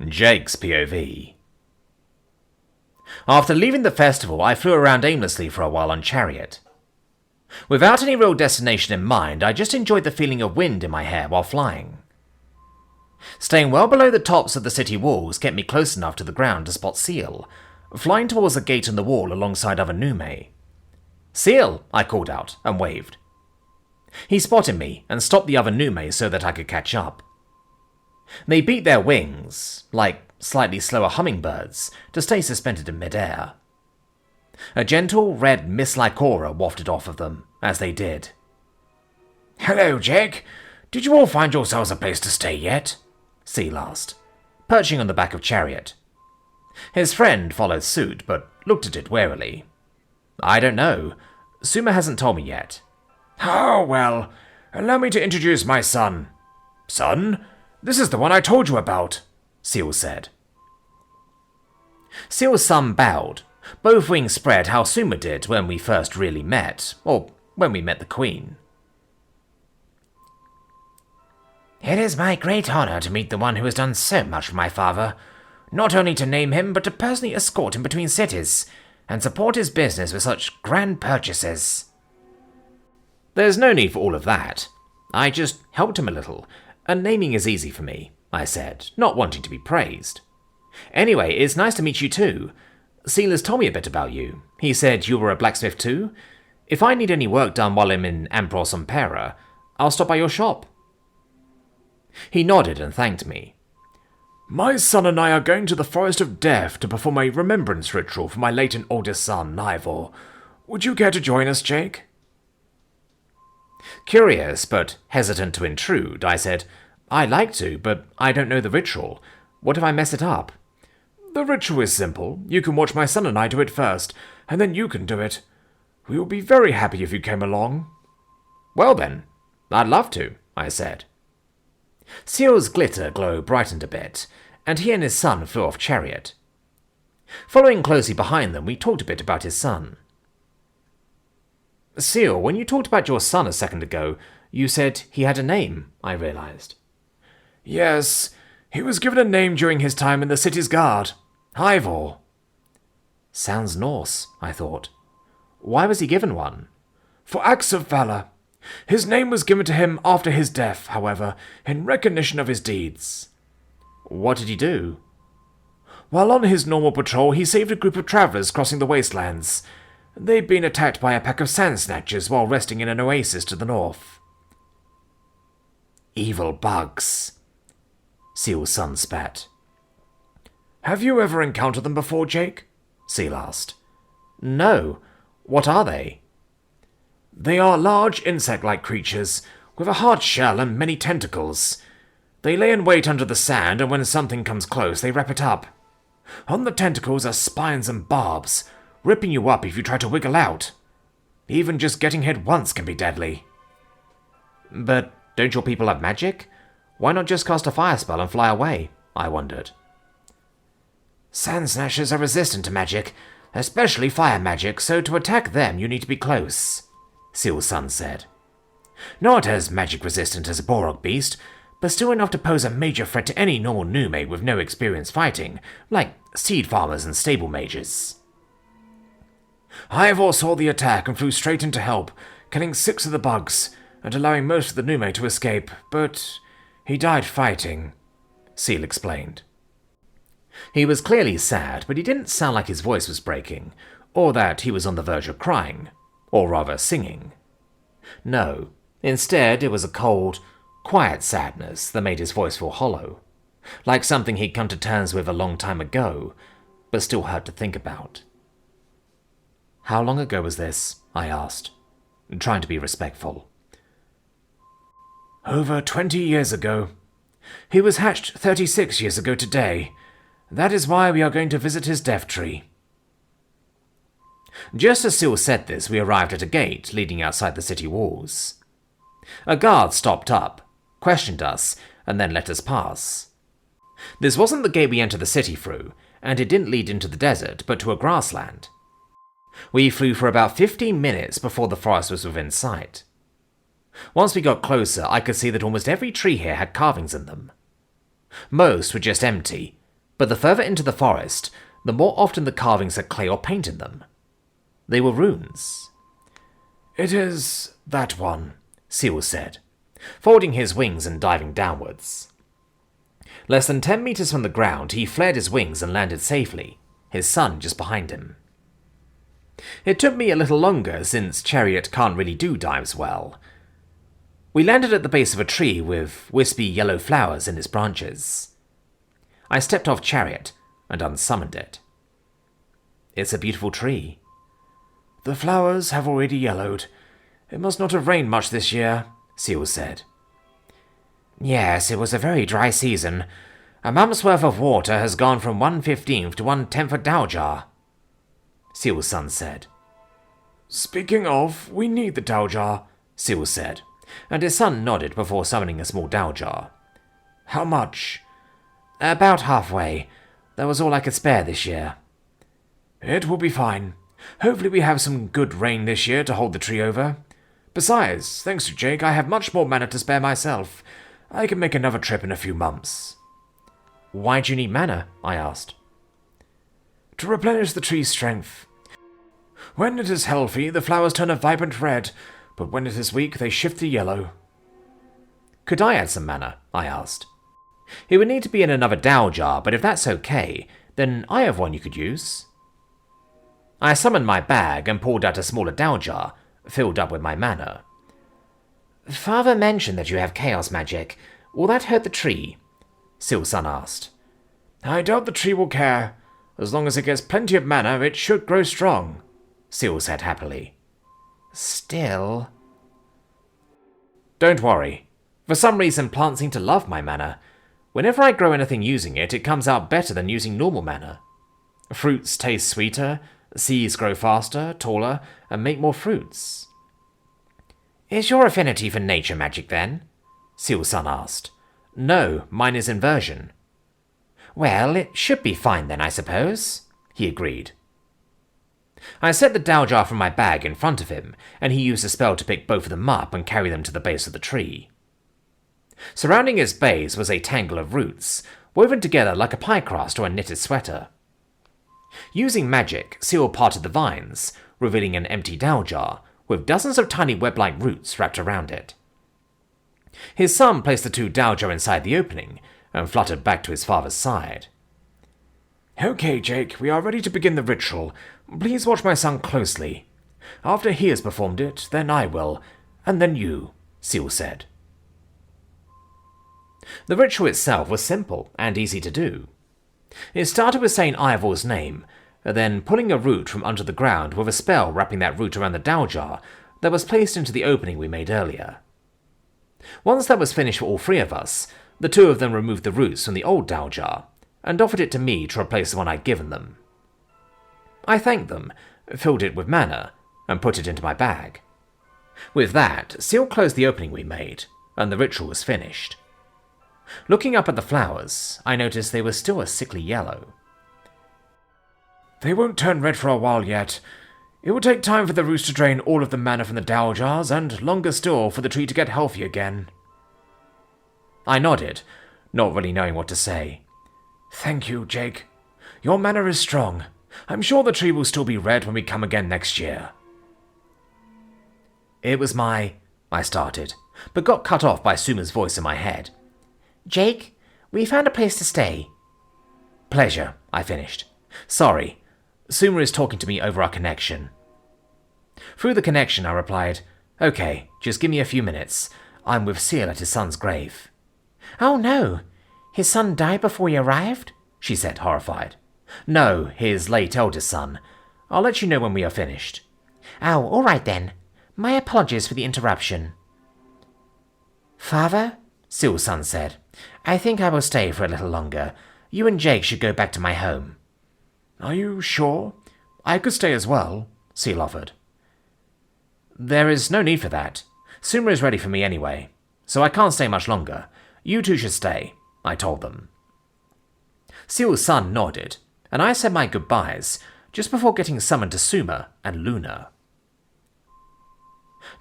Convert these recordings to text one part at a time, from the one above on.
Jake's POV. After leaving the festival, I flew around aimlessly for a while on Chariot. Without any real destination in mind, I just enjoyed the feeling of wind in my hair while flying. Staying well below the tops of the city walls kept me close enough to the ground to spot Ceil, flying towards a gate in the wall alongside other Nume. "Ceil!" I called out and waved. He spotted me and stopped the other Nume so that I could catch up. They beat their wings, like slightly slower hummingbirds, to stay suspended in midair. A gentle, red mist-like aura wafted off of them as they did. "Hello, Jake. Did you all find yourselves a place to stay yet?" Ceil asked, perching on the back of Chariot. His friend followed suit, but looked at it warily. "I don't know. Suma hasn't told me yet." "Oh, well, allow me to introduce my son." "Son? This is the one I told you about," Ceil said. Ceil's son bowed, both wings spread how Suma did when we first really met, or when we met the Queen. "It is my great honor to meet the one who has done so much for my father, not only to name him, but to personally escort him between cities, and support his business with such grand purchases." "There's no need for all of that. I just helped him a little, and naming is easy for me," I said, not wanting to be praised. "Anyway, it's nice to meet you too. Ceil has told me a bit about you. He said you were a blacksmith too. If I need any work done while I'm in Ampros on Pera, I'll stop by your shop." He nodded and thanked me. "My son and I are going to the Forest of Death to perform a remembrance ritual for my late and oldest son, Ivor. Would you care to join us, Jake?" Curious, but hesitant to intrude, I said, "I'd like to, but I don't know the ritual. What if I mess it up?" "The ritual is simple. You can watch my son and I do it first, and then you can do it. We would be very happy if you came along." "Well then, I'd love to," I said. Ceil's glitter glow brightened a bit, and he and his son flew off Chariot. Following closely behind them, we talked a bit about his son. "Ceil, when you talked about your son a second ago, you said he had a name," I realized. "Yes, he was given a name during his time in the city's guard. Ivor." Sounds Norse, I thought. Why was he given one? "For acts of valor. His name was given to him after his death, however, in recognition of his deeds." "What did he do?" "While on his normal patrol, he saved a group of travelers crossing the wastelands. They'd been attacked by a pack of sand snatchers while resting in an oasis to the north." "Evil bugs," Ceil's son spat. "Have you ever encountered them before, Jake?" Ceil asked. "No. What are they?" "They are large insect-like creatures, with a hard shell and many tentacles. They lay in wait under the sand, and when something comes close, they wrap it up. On the tentacles are spines and barbs, ripping you up if you try to wiggle out. Even just getting hit once can be deadly." "But don't your people have magic? Why not just cast a fire spell and fly away?" I wondered. "Sand snatchers are resistant to magic, especially fire magic, so to attack them you need to be close," Ceil's son said. "Not as magic-resistant as a Borog beast, but still enough to pose a major threat to any normal Nume with no experience fighting, like seed farmers and stable mages." "Ivor saw the attack and flew straight in to help, killing 6 of the bugs, and allowing most of the Nume to escape, but he died fighting," Ceil explained. He was clearly sad, but he didn't sound like his voice was breaking, or that he was on the verge of crying, or rather singing. No, instead it was a cold, quiet sadness that made his voice feel hollow, like something he'd come to terms with a long time ago, but still hurt to think about. "How long ago was this?" I asked, trying to be respectful. "Over 20 years ago. He was hatched 36 years ago today. That is why we are going to visit his death tree." Just as Ceil said this, we arrived at a gate leading outside the city walls. A guard stopped up, questioned us, and then let us pass. This wasn't the gate we entered the city through, and it didn't lead into the desert, but to a grassland. We flew for about 15 minutes before the forest was within sight. Once we got closer, I could see that almost every tree here had carvings in them. Most were just empty, But the further into the forest, the more often the carvings had clay or paint in them. They were runes. "It is that one," Ceil said, folding his wings and diving downwards. Less than 10 meters from the ground, he flared his wings and landed safely, his son just behind him. It took me a little longer, since Chariot can't really do dives well. We landed at the base of a tree with wispy yellow flowers in its branches. I stepped off Chariot and unsummoned it. "It's a beautiful tree." "The flowers have already yellowed. It must not have rained much this year," Ceil said. "Yes, it was a very dry season. A month's worth of water has gone from 1/15 to 1/10 a dowjar," Ceil's son said. "Speaking of, we need the dowjar," Ceil said, and his son nodded before summoning a small dowjar. "How much?" "About halfway. That was all I could spare this year." "It will be fine. Hopefully we have some good rain this year to hold the tree over. Besides, thanks to Jake, I have much more mana to spare myself. I can make another trip in a few months." "Why do you need mana?" I asked. "To replenish the tree's strength. When it is healthy, the flowers turn a vibrant red, but when it is weak, they shift to yellow." "Could I add some mana?" I asked. "It would need to be in another dowjar, but if that's okay, then I have one you could use." I summoned my bag and pulled out a smaller dowjar, filled up with my mana. "Father mentioned that you have chaos magic. Will that hurt the tree?" Ceil's son asked. "I doubt the tree will care. As long as it gets plenty of mana, it should grow strong," Ceil said happily. "Still..." "Don't worry. For some reason, plants seem to love my mana. Whenever I grow anything using it, it comes out better than using normal mana. Fruits taste sweeter, seeds grow faster, taller, and make more fruits." "Is your affinity for nature magic, then?" Ceil's son asked. "No, mine is inversion." "Well, it should be fine then, I suppose," he agreed. I set the dowjar from my bag in front of him, and he used a spell to pick both of them up and carry them to the base of the tree. Surrounding its base was a tangle of roots, woven together like a pie crust or a knitted sweater. Using magic, Ceil parted the vines, revealing an empty dowjar, with dozens of tiny web-like roots wrapped around it. His son placed the two dowjar inside the opening, and fluttered back to his father's side. "Okay, Jake, we are ready to begin the ritual. Please watch my son closely. After he has performed it, then I will, and then you," Ceil said. The ritual itself was simple and easy to do. It started with saying Ivor's name, then pulling a root from under the ground with a spell wrapping that root around the dowjar that was placed into the opening we made earlier. Once that was finished for all three of us, the two of them removed the roots from the old dowjar and offered it to me to replace the one I'd given them. I thanked them, filled it with mana, and put it into my bag. With that, Ceil closed the opening we made, and the ritual was finished. Looking up at the flowers, I noticed they were still a sickly yellow. "They won't turn red for a while yet. It will take time for the roots to drain all of the mana from the dowjars, and longer still for the tree to get healthy again." I nodded, not really knowing what to say. "Thank you, Jake. Your mana is strong. I'm sure the tree will still be red when we come again next year." "It was I started, but got cut off by Suma's voice in my head. "Jake, we found a place to stay." "Pleasure," I finished. "Sorry. Suma is talking to me over our connection." Through the connection, I replied, "Okay, just give me a few minutes. I'm with Ceil at his son's grave." "Oh no! His son died before he arrived?" she said, horrified. "No, his late eldest son. I'll let you know when we are finished." "Oh, all right then. My apologies for the interruption." "Father," Ceil's son said, "I think I will stay for a little longer. You and Jake should go back to my home." "Are you sure? I could stay as well," Ceil offered. "There is no need for that. Suma is ready for me anyway, so I can't stay much longer. You two should stay," I told them. Ceil's son nodded, and I said my goodbyes just before getting summoned to Suma and Luna.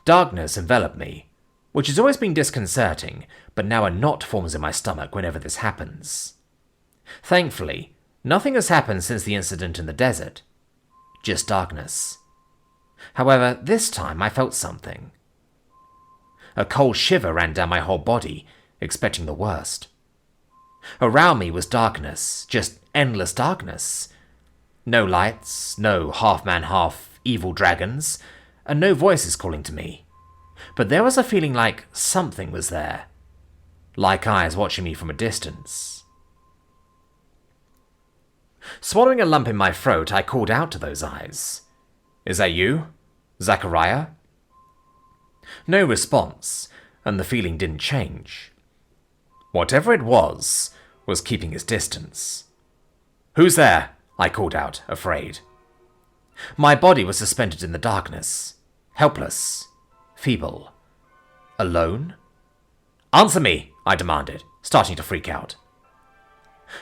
Darkness enveloped me, which has always been disconcerting, but now a knot forms in my stomach whenever this happens. Thankfully, nothing has happened since the incident in the desert. Just darkness. However, this time I felt something. A cold shiver ran down my whole body, expecting the worst. Around me was darkness, just endless darkness. No lights, no half-man, half-evil dragons, and no voices calling to me. But there was a feeling like something was there. Like eyes watching me from a distance. Swallowing a lump in my throat, I called out to those eyes. "Is that you, Zachariah?" No response, and the feeling didn't change. Whatever it was keeping its distance. "Who's there?" I called out, afraid. My body was suspended in the darkness, helpless, feeble, alone. "Answer me," I demanded, starting to freak out.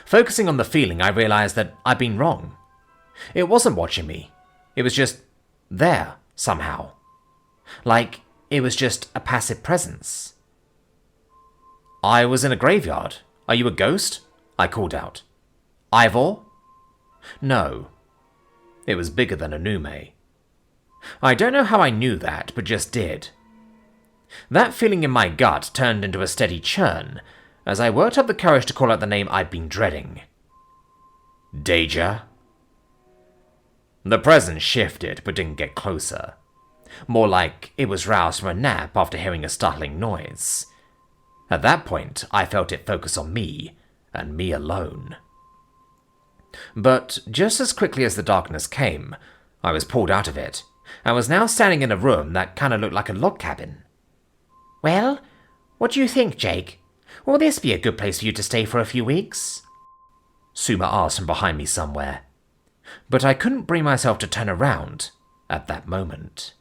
Focusing on the feeling, I realized that I'd been wrong. It wasn't watching me. It was just there, somehow. Like it was just a passive presence. "I was in a graveyard. Are you a ghost?" I called out. "Ivor?" No. It was bigger than a Nume. I don't know how I knew that, but just did. That feeling in my gut turned into a steady churn as I worked up the courage to call out the name I'd been dreading. Deja? The presence shifted but didn't get closer. More like it was roused from a nap after hearing a startling noise. At that point, I felt it focus on me, and me alone. But just as quickly as the darkness came, I was pulled out of it, and was now standing in a room that kind of looked like a log cabin. "Well, what do you think, Jake? Will this be a good place for you to stay for a few weeks?" Suma asked from behind me somewhere. But I couldn't bring myself to turn around at that moment.